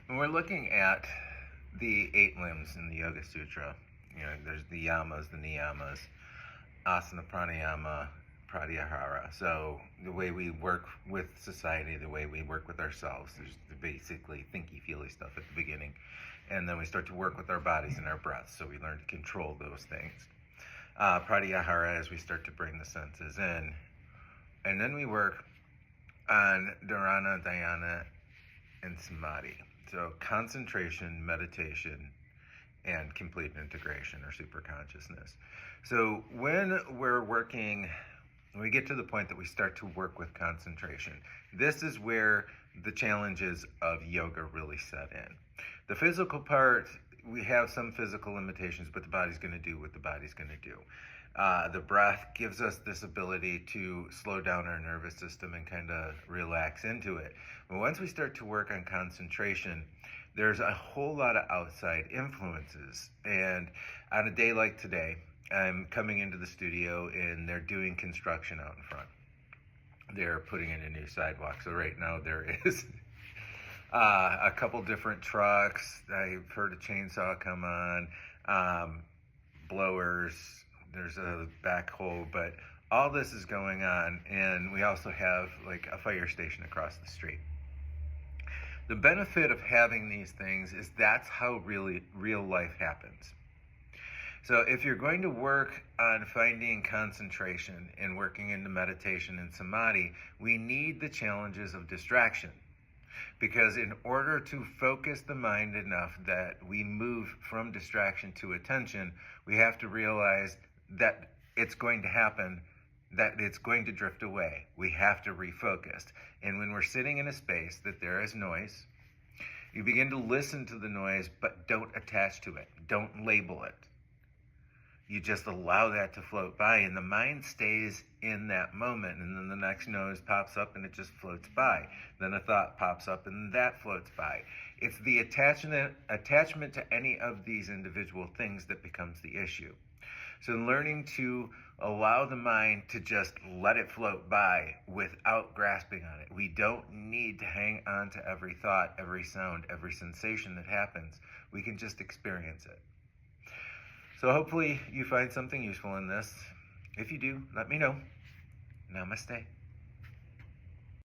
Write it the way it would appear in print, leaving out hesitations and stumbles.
When we're looking at the 8 limbs in the Yoga Sutra, there's the yamas, the niyamas, asana, pranayama, pratyahara. So the way we work with society, the way we work with ourselves, there's basically thinky, feely stuff at the beginning. And then we start to work with our bodies and our breaths. So we learn to control those things. Pratyahara, as we start to bring the senses in. And then we work on dharana, dhyana, and samadhi. So concentration, meditation, and complete integration or super consciousness. So when we get to the point that we start to work with concentration, this is where the challenges of yoga really set in. The physical part, we have some physical limitations, but the body's going to do what the body's going to do. The breath gives us this ability to slow down our nervous system and kind of relax into it. But once we start to work on concentration, there's a whole lot of outside influences. And on a day like today, I'm coming into the studio and they're doing construction out in front. They're putting in a new sidewalk. So right now there is a couple different trucks. I've heard a chainsaw come on, blowers. There's a backhoe, but all this is going on, and we also have like a fire station across the street. The benefit of having these things is that's how really real life happens. So if you're going to work on finding concentration and working into meditation and samadhi, we need the challenges of distraction. Because in order to focus the mind enough that we move from distraction to attention, we have to realize that it's going to happen, that it's going to drift away. We have to refocus. And when we're sitting in a space that there is noise, you begin to listen to the noise, but don't attach to it. Don't label it. You just allow that to float by, and the mind stays in that moment, and then the next noise pops up and it just floats by. Then a thought pops up and that floats by. It's the attachment to any of these individual things that becomes the issue. So learning to allow the mind to just let it float by without grasping on it. We don't need to hang on to every thought, every sound, every sensation that happens. We can just experience it. So hopefully you find something useful in this. If you do, let me know. Namaste.